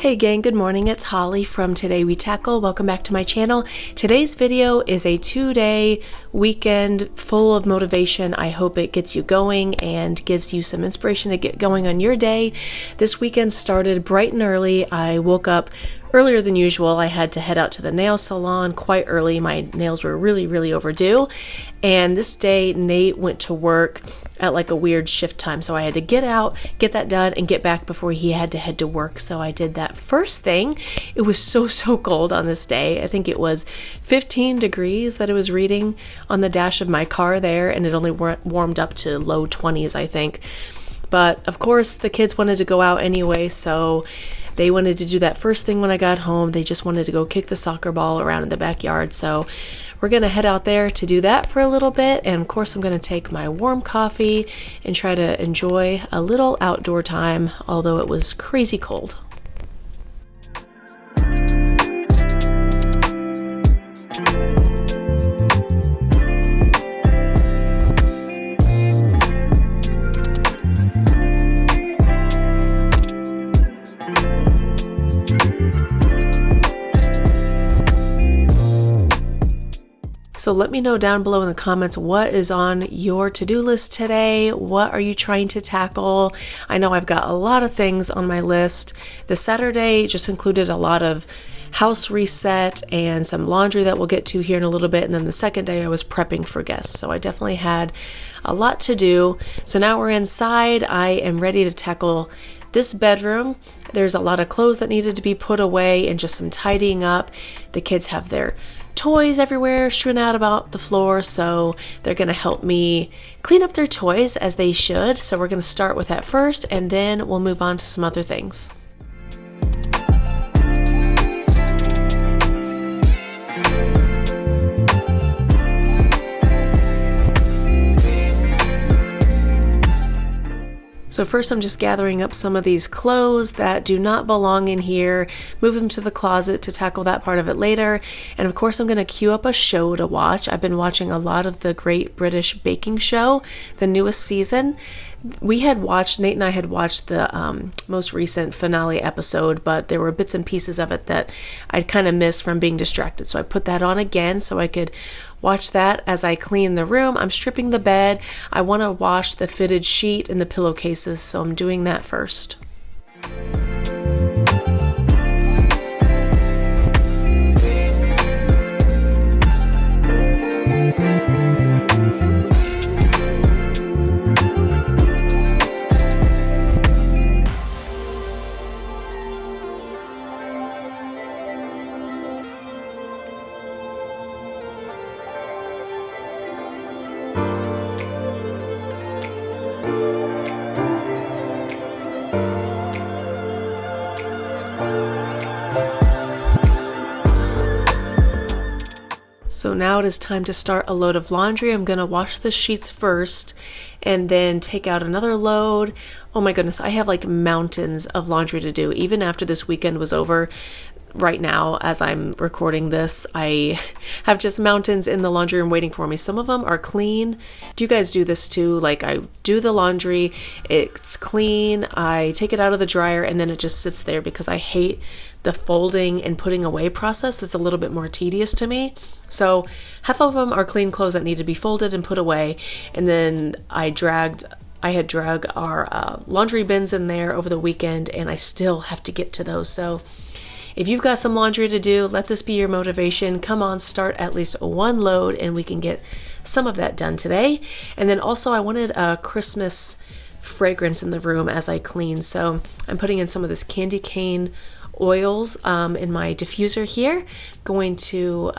Hey gang, good morning. It's Holly from Today We Tackle. Welcome back to my channel. Today's video is a 2-day weekend full of motivation. I hope it gets you going and gives you some inspiration to get going on your day. This weekend started bright and early. I woke up earlier than usual. I had to head out to the nail salon quite early. My nails were really overdue. And this day, Nate went to work at like a weird shift time. So I had to get out, get that done, and get back before he had to head to work. So I did that first thing. It was so cold on this day. I think it was 15 degrees that it was reading on the dash of my car there, and it only warmed up to low 20s, I think. But of course, the kids wanted to go out anyway, so they wanted to do that first thing when I got home. They just wanted to go kick the soccer ball around in the backyard. So we're going to head out there to do that for a little bit. And of course, I'm going to take my warm coffee and try to enjoy a little outdoor time, although it was crazy cold. So let me know down below in the comments what is on your to-do list today. What are you trying to tackle? I know I've got a lot of things on my list. The Saturday just included a lot of house reset and some laundry that we'll get to here in a little bit. And then the second day I was prepping for guests. So I definitely had a lot to do. So now we're inside. I am ready to tackle this bedroom. There's a lot of clothes that needed to be put away and just some tidying up. The kids have their toys everywhere strewn out about the floor, so they're going to help me clean up their toys as they should. So we're going to start with that first, and then we'll move on to some other things. So first I'm just gathering up some of these clothes that do not belong in here, move them to the closet to tackle that part of it later. And of course I'm going to queue up a show to watch. I've been watching a lot of the Great British Baking Show, the newest season. Nate and I had watched the most recent finale episode, but there were bits and pieces of it that I'd kind of missed from being distracted. So I put that on again so I could watch that as I clean the room. I'm stripping the bed. I want to wash the fitted sheet and the pillowcases, so I'm doing that first. So now it is time to start a load of laundry. I'm going to wash the sheets first and then take out another load. Oh my goodness, I have like mountains of laundry to do. Even after this weekend was over, right now as I'm recording this, I have just mountains in the laundry room waiting for me. Some of them are clean. Do you guys do this too? Like, I do the laundry, it's clean, I take it out of the dryer, and then it just sits there because I hate the folding and putting away process. That's a little bit more tedious to me. So half of them are clean clothes that need to be folded and put away. And then I had dragged our laundry bins in there over the weekend, and I still have to get to those. So if you've got some laundry to do, let this be your motivation. Come on, start at least one load and we can get some of that done today. And then also I wanted a Christmas fragrance in the room as I clean. So I'm putting in some of this candy cane oils in my diffuser here. Going to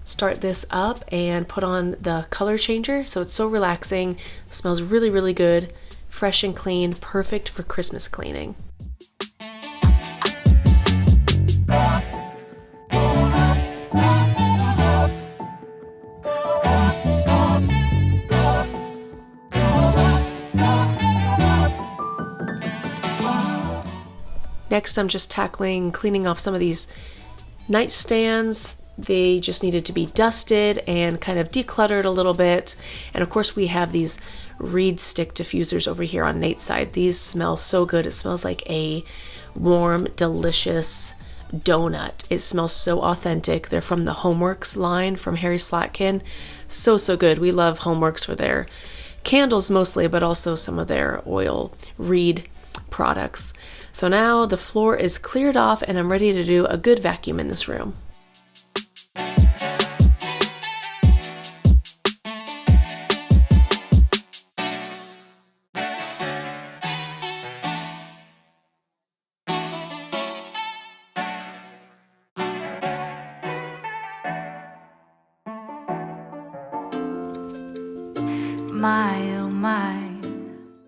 start this up and put on the color changer. So it's so relaxing, smells really good, fresh and clean, perfect for Christmas cleaning. Next, I'm just cleaning off some of these nightstands They just needed to be dusted and kind of decluttered a little bit. And of course we have these reed stick diffusers over here on Nate's side. These smell so good. It smells like a warm, delicious donut. It smells so authentic. They're from the Homeworks line from Harry Slatkin. So good. We love Homeworks for their candles mostly, but also some of their oil reed products. So now the floor is cleared off and I'm ready to do a good vacuum in this room. My, oh my.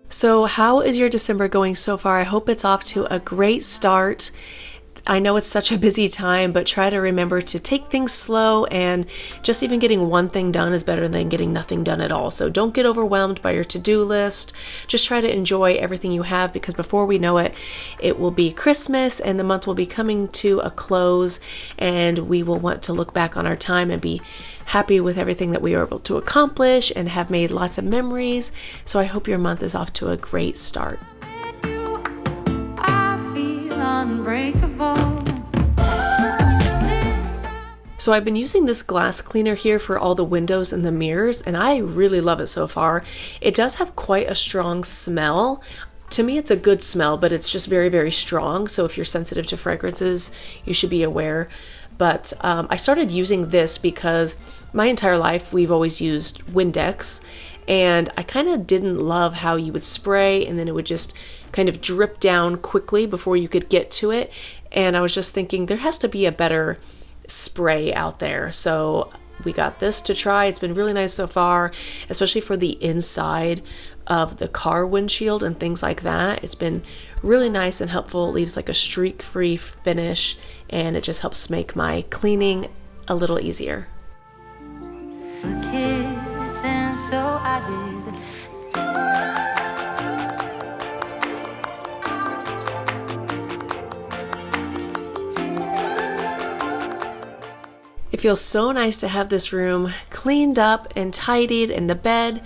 So how is your December going so far? I hope it's off to a great start. I know it's such a busy time, but try to remember to take things slow, and just even getting one thing done is better than getting nothing done at all. So don't get overwhelmed by your to-do list. Just try to enjoy everything you have, because before we know it, it will be Christmas and the month will be coming to a close, and we will want to look back on our time and be happy with everything that we were able to accomplish and have made lots of memories. So I hope your month is off to a great start. So I've been using this glass cleaner here for all the windows and the mirrors, and I really love it so far. It does have quite a strong smell. To me, it's a good smell, but it's just very strong. So if you're sensitive to fragrances, you should be aware. But I started using this because my entire life we've always used Windex, and I kind of didn't love how you would spray and then it would just kind of drip down quickly before you could get to it. And I was just thinking there has to be a better spray out there. So we got this to try. It's been really nice so far, especially for the inside of the car windshield and things like that. It's been really nice and helpful. It leaves like a streak-free finish, and it just helps make my cleaning a little easier. A kiss, and so I did. It feels so nice to have this room cleaned up and tidied, and the bed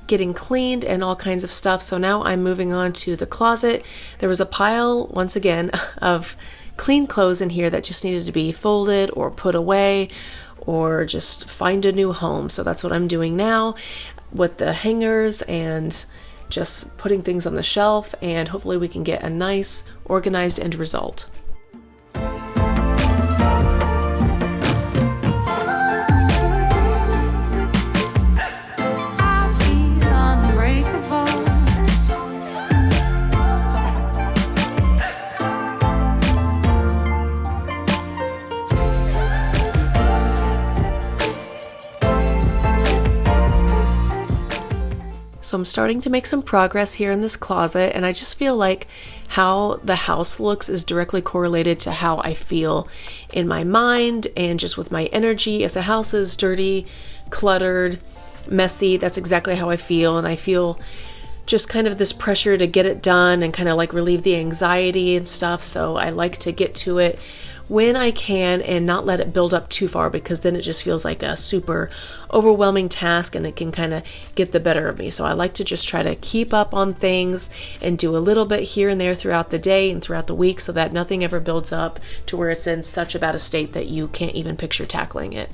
getting cleaned and all kinds of stuff. So now I'm moving on to the closet. There was a pile, once again, of clean clothes in here that just needed to be folded or put away or just find a new home. So that's what I'm doing now with the hangers and just putting things on the shelf, and hopefully we can get a nice organized end result. So I'm starting to make some progress here in this closet, and I just feel like how the house looks is directly correlated to how I feel in my mind and just with my energy. If the house is dirty, cluttered, messy, that's exactly how I feel, and I feel just kind of this pressure to get it done and kind of like relieve the anxiety and stuff. So I like to get to it when I can and not let it build up too far, because then it just feels like a super overwhelming task and it can kind of get the better of me. So I like to just try to keep up on things and do a little bit here and there throughout the day and throughout the week, so that nothing ever builds up to where it's in such a bad a state that you can't even picture tackling it.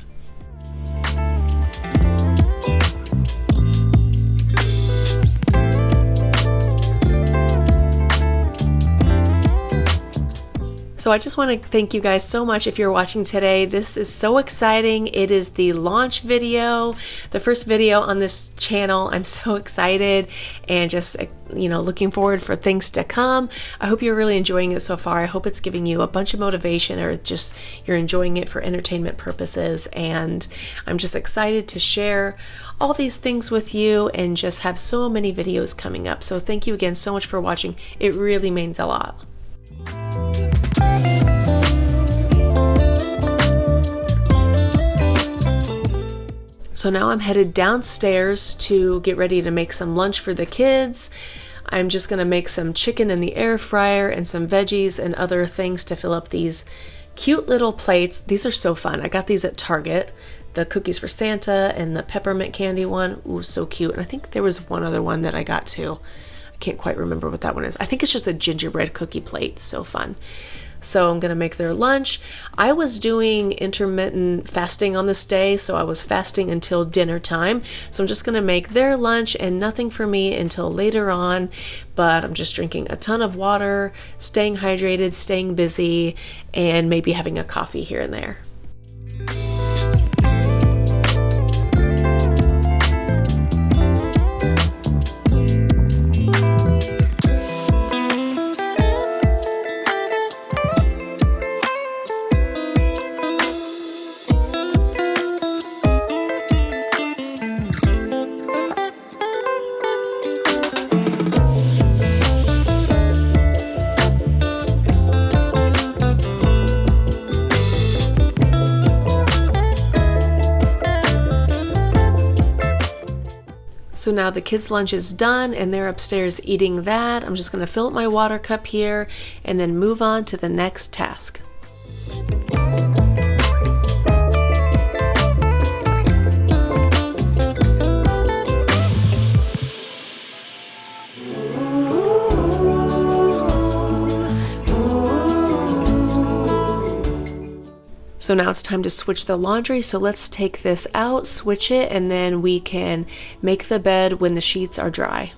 So I just want to thank you guys so much if you're watching today. This is so exciting. It is the launch video, the first video on this channel. I'm so excited and just, looking forward for things to come. I hope you're really enjoying it so far. I hope it's giving you a bunch of motivation, or just you're enjoying it for entertainment purposes. And I'm just excited to share all these things with you and just have so many videos coming up. So thank you again so much for watching. It really means a lot. So now I'm headed downstairs to get ready to make some lunch for the kids. I'm just going to make some chicken in the air fryer and some veggies and other things to fill up these cute little plates. These are so fun. I got these at Target. The cookies for Santa and the peppermint candy one. Ooh, so cute. And I think there was one other one that I got too. I can't quite remember what that one is. I think it's just a gingerbread cookie plate. So fun. So I'm going to make their lunch. I was doing intermittent fasting on this day, so I was fasting until dinner time. So I'm just going to make their lunch and nothing for me until later on. But I'm just drinking a ton of water, staying hydrated, staying busy, and maybe having a coffee here and there. So now the kids' lunch is done and they're upstairs eating that. I'm just going to fill up my water cup here and then move on to the next task. So now it's time to switch the laundry. So let's take this out, switch it, and then we can make the bed when the sheets are dry.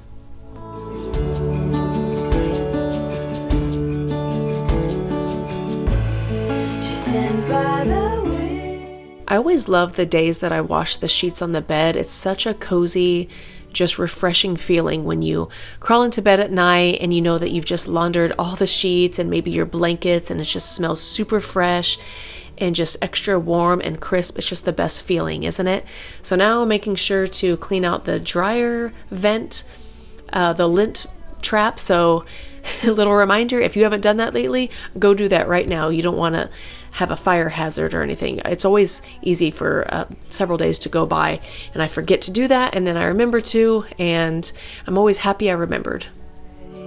I always love the days that I wash the sheets on the bed. It's such a cozy, just refreshing feeling when you crawl into bed at night and you know that you've just laundered all the sheets and maybe your blankets, and it just smells super fresh and just extra warm and crisp. It's just the best feeling, isn't it? So now I'm making sure to clean out the dryer vent, the lint trap. So a little reminder, if you haven't done that lately, go do that right now. You don't want to have a fire hazard or anything. It's always easy for several days to go by and I forget to do that, and then I remember to, and I'm always happy I remembered. No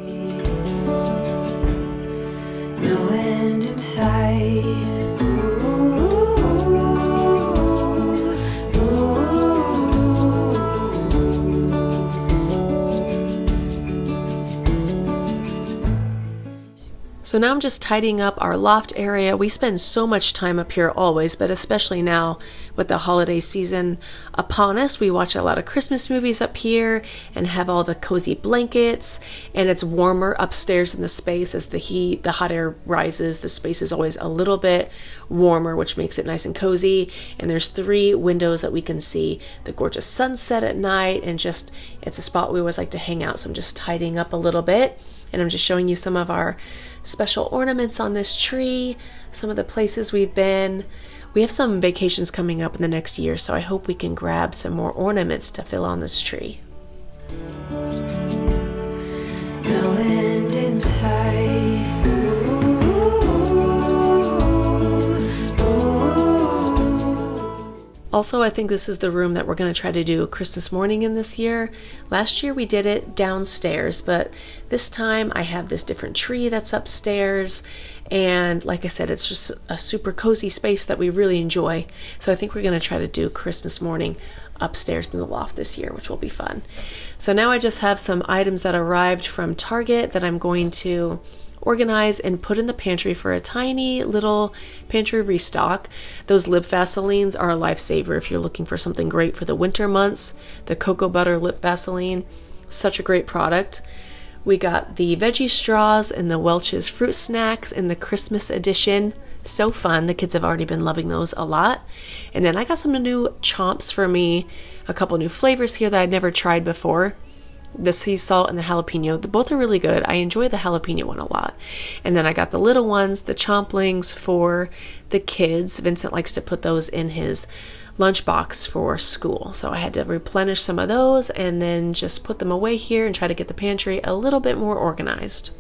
end in sight. So now I'm just tidying up our loft area. We spend so much time up here always, but especially now with the holiday season upon us. We watch a lot of Christmas movies up here and have all the cozy blankets, and it's warmer upstairs in the space as the hot air rises. The space is always a little bit warmer, which makes it nice and cozy. And there's 3 windows that we can see the gorgeous sunset at night, and just it's a spot we always like to hang out. So I'm just tidying up a little bit. And I'm just showing you some of our special ornaments on this tree, some of the places we've been. We have some vacations coming up in the next year, so I hope we can grab some more ornaments to fill on this tree. No end in sight. Also, I think this is the room that we're going to try to do Christmas morning in this year. Last year we did it downstairs, but this time I have this different tree that's upstairs. And like I said, it's just a super cozy space that we really enjoy. So I think we're going to try to do Christmas morning upstairs in the loft this year, which will be fun. So now I just have some items that arrived from Target that I'm going to organize and put in the pantry for a tiny little pantry restock. Those lip Vaselines are a lifesaver if you're looking for something great for the winter months. The cocoa butter lip Vaseline, such a great product. We got the veggie straws and the Welch's fruit snacks in the Christmas edition. So fun. The kids have already been loving those a lot. And then I got some new chomps for me, a couple new flavors here that I'd never tried before. The sea salt and the jalapeno, both are really good. I enjoy the jalapeno one a lot. And then I got the little ones, the chomplings for the kids. Vincent likes to put those in his lunchbox for school. So I had to replenish some of those and then just put them away here and try to get the pantry a little bit more organized.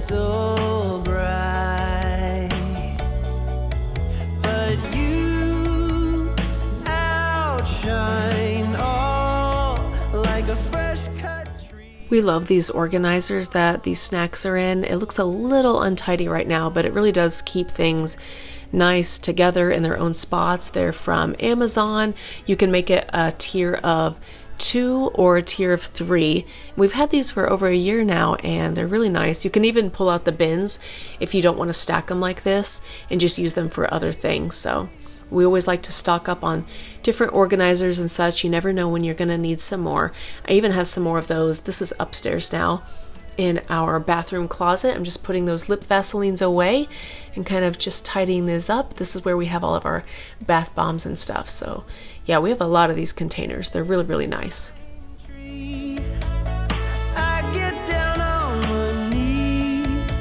so bright, but you outshine all like a fresh cut tree. We love these organizers that these snacks are in. It looks a little untidy right now, but it really does keep things nice together in their own spots. They're from Amazon. You can make it a tier of 2 or a tier of 3. We've had these for over a year now, and they're really nice. You can even pull out the bins if you don't want to stack them like this and just use them for other things. So we always like to stock up on different organizers and such. You never know when you're going to need some more. I even have some more of those. This is upstairs now in our bathroom closet. I'm just putting those lip Vaselines away and kind of just tidying this up. This is where we have all of our bath bombs and stuff. So yeah, we have a lot of these containers. They're really, really nice. I get down on my knees,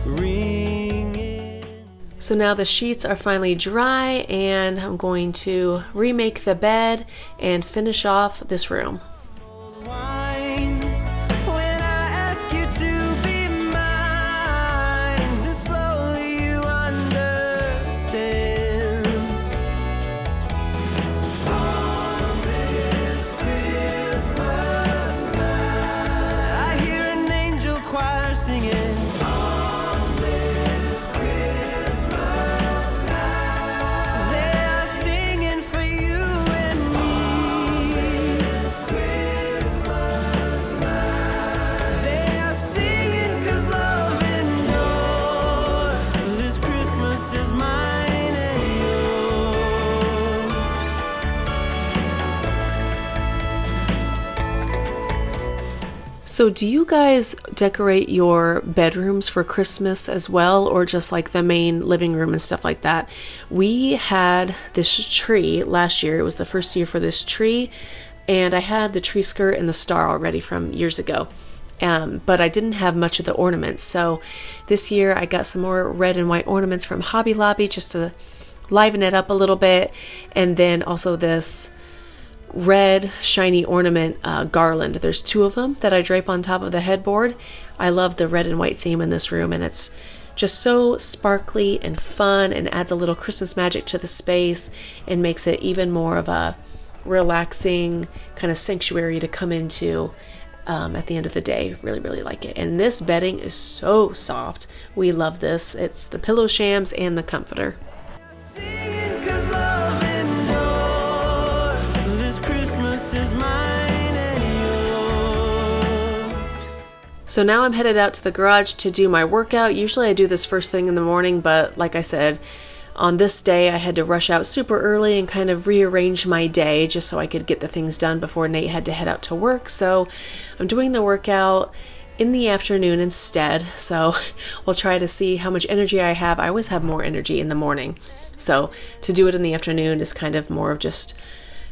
ringing. So now the sheets are finally dry, and I'm going to remake the bed and finish off this room. Wine. When I ask you to be mine, then slowly you understand. On this Christmas night, I hear an angel choir singing. On this Christmas night, they are singing for you and me. This Christmas night, they are singing 'cause love endures. This Christmas is mine and yours. So do you guys decorate your bedrooms for Christmas as well, or just like the main living room and stuff like that? We had this tree last year. It was the first year for this tree, and I had the tree skirt and the star already from years ago. But I didn't have much of the ornaments. So this year I got some more red and white ornaments from Hobby Lobby just to liven it up a little bit. And then also this red shiny ornament garland. There's 2 of them that I drape on top of the headboard. I love the red and white theme in this room, and it's just so sparkly and fun and adds a little Christmas magic to the space and makes it even more of a relaxing kind of sanctuary to come into at the end of the day. Really, really like it. And this bedding is so soft. We love this. It's the pillow shams and the comforter. Singing 'cause love endures. This Christmas is mine and yours. So now I'm headed out to the garage to do my workout. Usually I do this first thing in the morning, but like I said, on this day I had to rush out super early and kind of rearrange my day just so I could get the things done before Nate had to head out to work. So I'm doing the workout in the afternoon instead. So we'll try to see how much energy I have. I always have more energy in the morning. So to do it in the afternoon is kind of more of just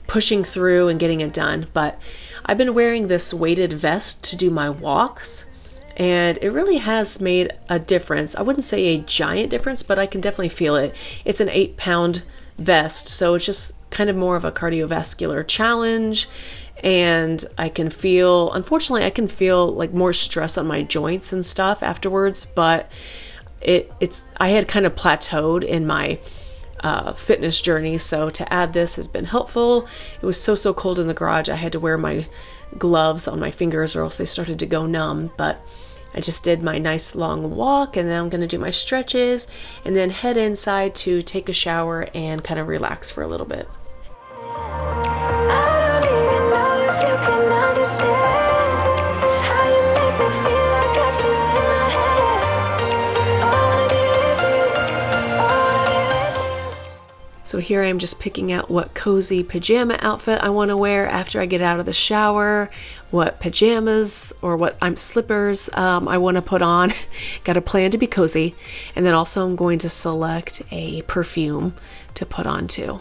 pushing through and getting it done. But I've been wearing this weighted vest to do my walks, and it really has made a difference. I wouldn't say a giant difference, but I can definitely feel it. It's an 8-pound vest, so it's just kind of more of a cardiovascular challenge. And I can feel, unfortunately, I can feel like more stress on my joints and stuff afterwards, but I had kind of plateaued in my fitness journey, so to add this has been helpful. It was so cold in the garage. I had to wear my gloves on my fingers or else they started to go numb, but I just did my nice long walk, and then I'm going to do my stretches and then head inside to take a shower and kind of relax for a little bit. I don't even know if you can understand how you make me feel. I got you in my head. Oh, I wanna be with you. Oh, I wanna be with you. So here I am just picking out what cozy pajama outfit I want to wear after I get out of the shower, what pajamas or what slippers I want to put on. Got a plan to be cozy. And then also I'm going to select a perfume to put on too.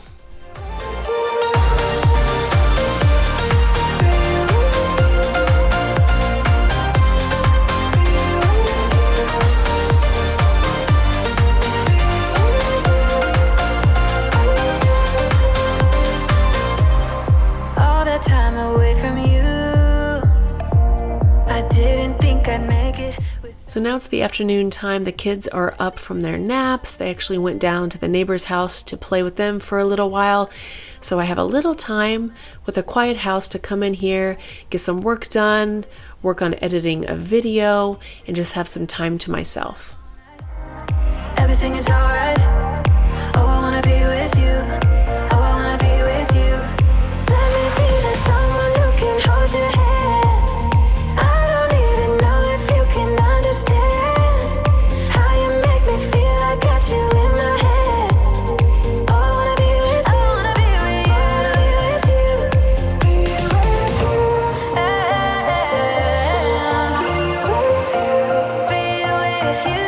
All that time away from you, I didn't think I'd make it with So now it's the afternoon time. The kids are up from their naps. They actually went down to the neighbor's house to play with them for a little while. So I have a little time with a quiet house to come in here, get some work done, work on editing a video, and just have some time to myself. Everything is alright. Oh, I wanna be with you. Oh, I wanna be with you. Let me be the someone who can hold your hand. I don't even know if you can understand how you make me feel. I got you in my head. Oh, I wanna be with you. I wanna be with you. I wanna be with you. Be with you. Be with you.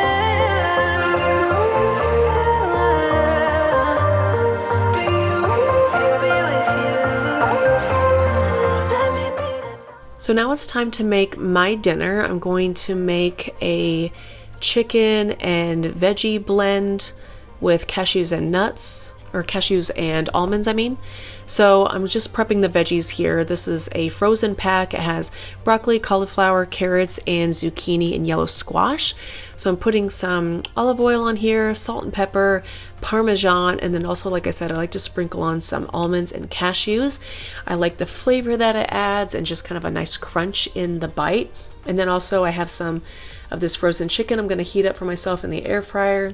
So now it's time to make my dinner. I'm going to make a chicken and veggie blend with cashews and nuts, or cashews and almonds, I mean. So I'm just prepping the veggies here. This is a frozen pack. It has broccoli, cauliflower, carrots, and zucchini and yellow squash. So I'm putting some olive oil on here, salt and pepper, Parmesan, and then also, like I said, I like to sprinkle on some almonds and cashews. I like the flavor that it adds and just kind of a nice crunch in the bite. And then also I have some of this frozen chicken I'm going to heat up for myself in the air fryer.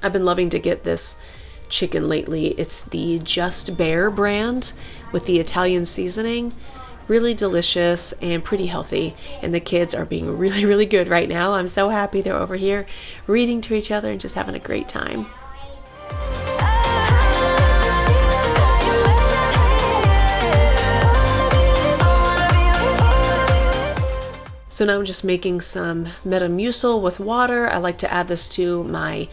I've been loving to get this chicken lately. It's the Just Bare brand with the Italian seasoning. Really delicious and pretty healthy, and the kids are being really, really good right now. I'm so happy they're over here reading to each other and just having a great time. So now I'm just making some Metamucil with water. I like to add this to my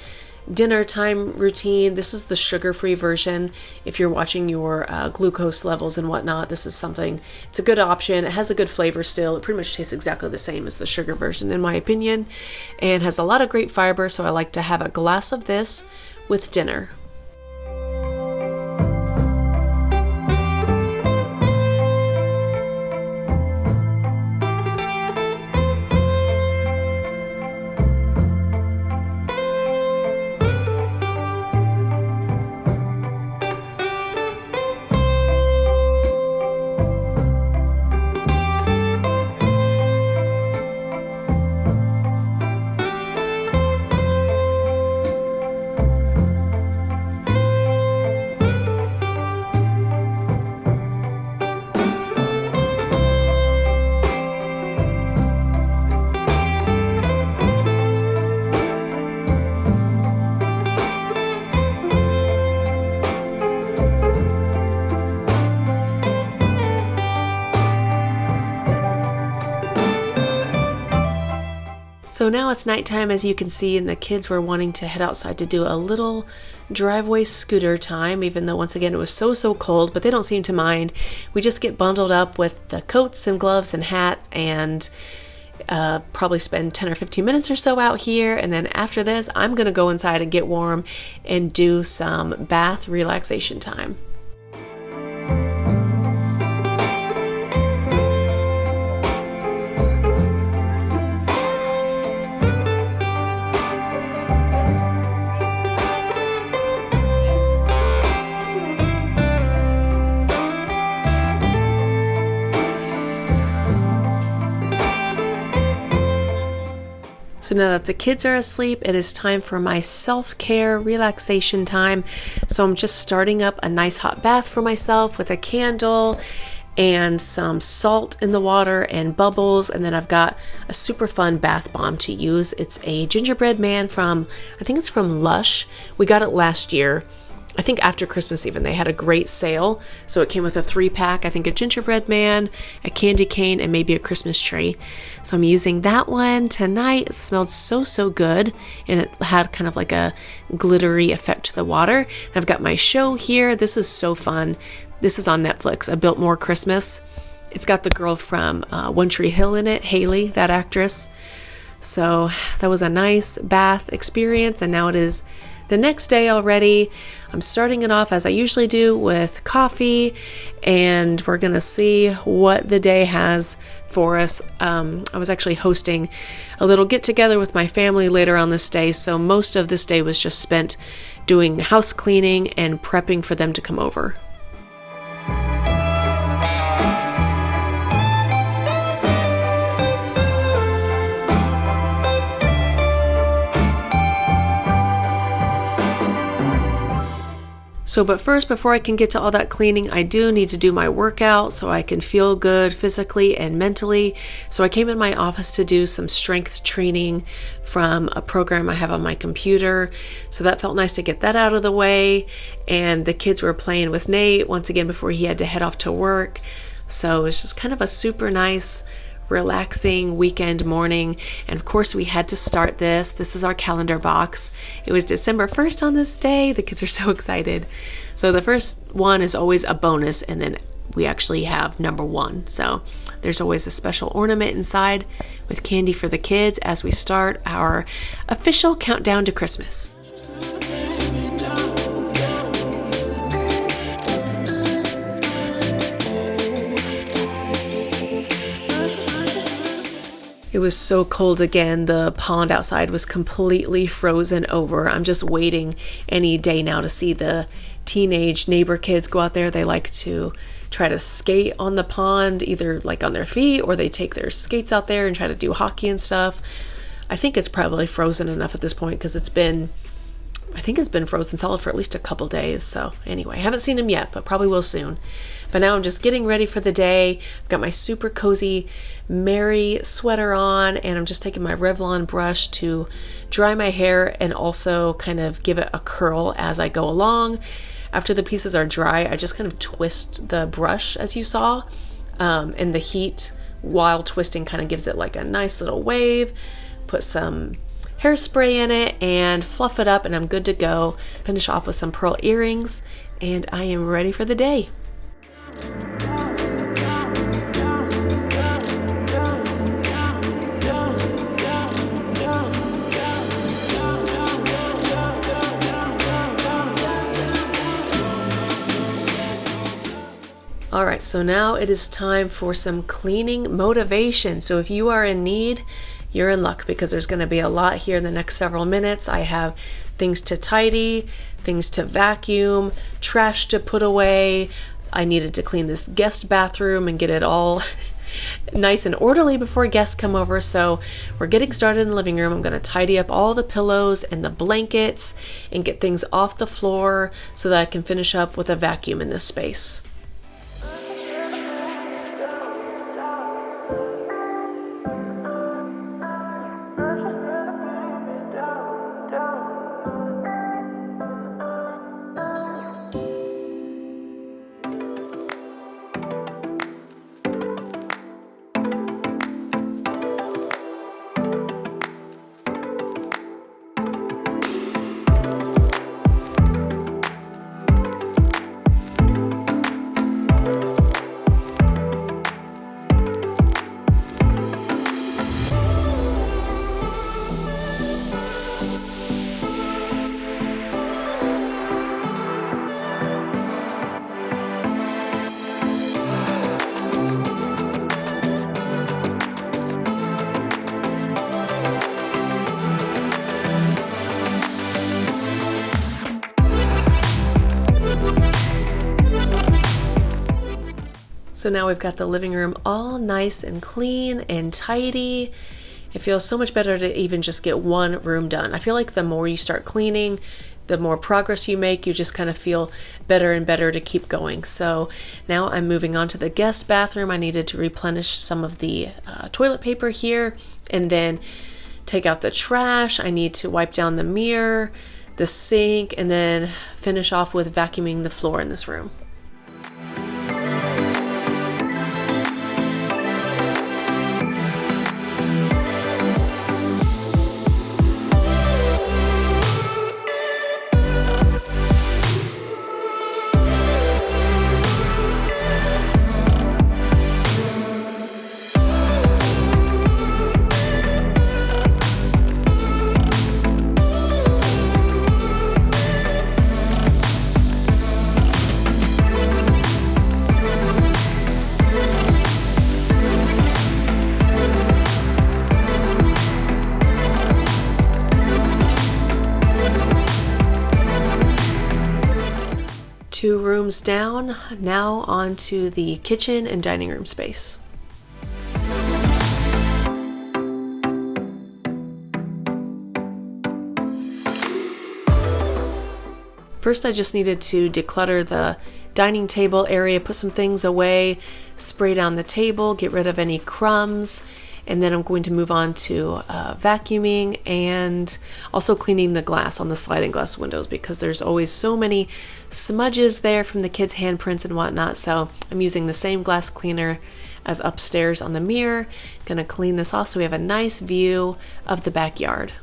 dinner time routine. This is the sugar-free version. If you're watching your glucose levels and whatnot, this is something, it's a good option. It has a good flavor still. It pretty much tastes exactly the same as the sugar version in my opinion, and has a lot of great fiber, so I like to have a glass of this with dinner. So now it's nighttime, as you can see, and the kids were wanting to head outside to do a little driveway scooter time, even though once again it was so cold, but they don't seem to mind. We just get bundled up with the coats and gloves and hats and probably spend 10 or 15 minutes or so out here, and then after this I'm gonna go inside and get warm and do some bath relaxation time. So now that the kids are asleep, it is time for my self-care relaxation time. So I'm just starting up a nice hot bath for myself with a candle and some salt in the water and bubbles, and then I've got a super fun bath bomb to use. It's a gingerbread man from, I think it's from Lush. We got it last year. I think after Christmas even, they had a great sale. So it came with a 3-pack, I think a gingerbread man, a candy cane, and maybe a Christmas tree. So I'm using that one tonight. It smelled so good, and it had kind of like a glittery effect to the water. And I've got my show here. This is so fun. This is on Netflix, A Built More Christmas. It's got the girl from One Tree Hill in it, Haley, that actress. So that was a nice bath experience, and now it is The next day already, I'm starting it off as I usually do with coffee, and we're gonna see what the day has for us. I was actually hosting a little get together with my family later on this day, so most of this day was just spent doing house cleaning and prepping for them to come over. But first, before I can get to all that cleaning, I do need to do my workout so I can feel good physically and mentally. So I came in my office to do some strength training from a program I have on my computer. So that felt nice to get that out of the way. And the kids were playing with Nate once again before he had to head off to work. So it was just kind of a super nice, relaxing weekend morning. And of course we had to start this. This is our calendar box. It was December 1st on this day. The kids are so excited. So the first one is always a bonus, and then we actually have number 1. So there's always a special ornament inside with candy for the kids as we start our official countdown to Christmas. It was so cold again. The pond outside was completely frozen over. I'm just waiting any day now to see the teenage neighbor kids go out there. They like to try to skate on the pond, either like on their feet, or they take their skates out there and try to do hockey and stuff. I think it's probably frozen enough at this point because it's been frozen solid for at least a couple days. So anyway, I haven't seen him yet, but probably will soon. But now I'm just getting ready for the day. I've got my super cozy Mary sweater on, and I'm just taking my Revlon brush to dry my hair and also kind of give it a curl as I go along. After the pieces are dry, I just kind of twist the brush, as you saw, and the heat while twisting kind of gives it like a nice little wave. Put some hairspray in it and fluff it up, and I'm good to go. Finish off with some pearl earrings, and I am ready for the day. All right, so now it is time for some cleaning motivation. So if you are in need, you're in luck because there's going to be a lot here in the next several minutes. I have things to tidy, things to vacuum, trash to put away. I needed to clean this guest bathroom and get it all nice and orderly before guests come over. So we're getting started in the living room. I'm going to tidy up all the pillows and the blankets and get things off the floor so that I can finish up with a vacuum in this space. So now we've got the living room all nice and clean and tidy. It feels so much better to even just get one room done. I feel like the more you start cleaning, the more progress you make, you just kind of feel better and better to keep going. So now I'm moving on to the guest bathroom. I needed to replenish some of the toilet paper here and then take out the trash. I need to wipe down the mirror, the sink, and then finish off with vacuuming the floor in this room. 2 rooms down, now on to the kitchen and dining room space. First, I just needed to declutter the dining table area, put some things away, spray down the table, get rid of any crumbs, and then I'm going to move on to vacuuming and also cleaning the glass on the sliding glass windows because there's always so many smudges there from the kids' handprints and whatnot. So I'm using the same glass cleaner as upstairs on the mirror. Gonna clean this off so we have a nice view of the backyard.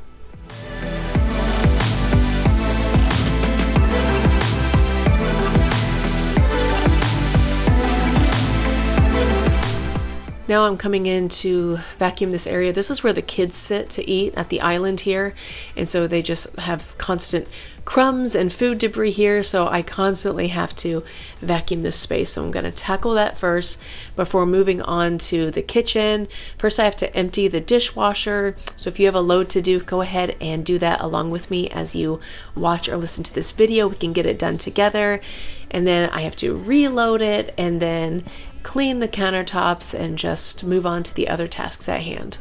Now I'm coming in to vacuum this area. This is where the kids sit to eat at the island here. And so they just have constant crumbs and food debris here. So I constantly have to vacuum this space. So I'm going to tackle that first before moving on to the kitchen. First, I have to empty the dishwasher. So if you have a load to do, go ahead and do that along with me as you watch or listen to this video. We can get it done together. And then I have to reload it and then clean the countertops and just move on to the other tasks at hand.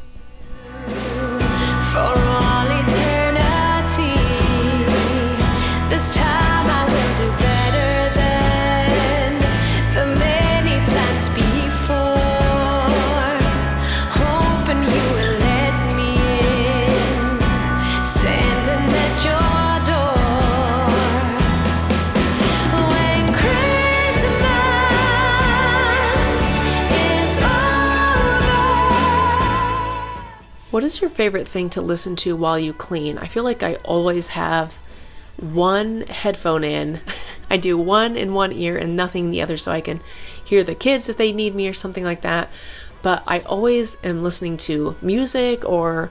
For all eternity, this time I will do better than the many times before. Hoping you will let me in, standing at your door. When Christmas is over. What is your favorite thing to listen to while you clean? I feel like I always have one headphone in. I do one in one ear and nothing in the other so I can hear the kids if they need me or something like that. But I always am listening to music or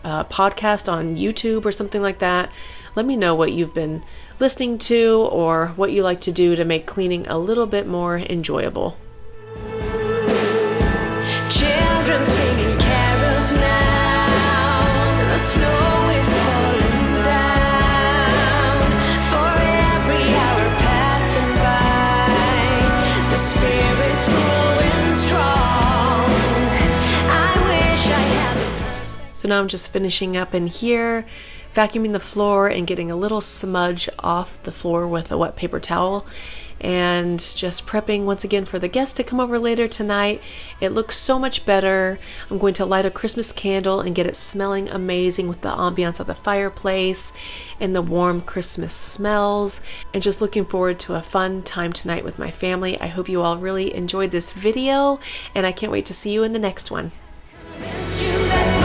a podcast on YouTube or something like that. Let me know what you've been listening to or what you like to do to make cleaning a little bit more enjoyable. Children singing carols now, the snow is falling down. For every hour passing by, the spirit's growing strong. I wish I had. So now I'm just finishing up in here, vacuuming the floor and getting a little smudge off the floor with a wet paper towel, and just prepping once again for the guests to come over later tonight. It looks so much better. I'm going to light a Christmas candle and get it smelling amazing with the ambiance of the fireplace and the warm Christmas smells, and just looking forward to a fun time tonight with my family. I hope you all really enjoyed this video, and I can't wait to see you in the next one. Convinced you that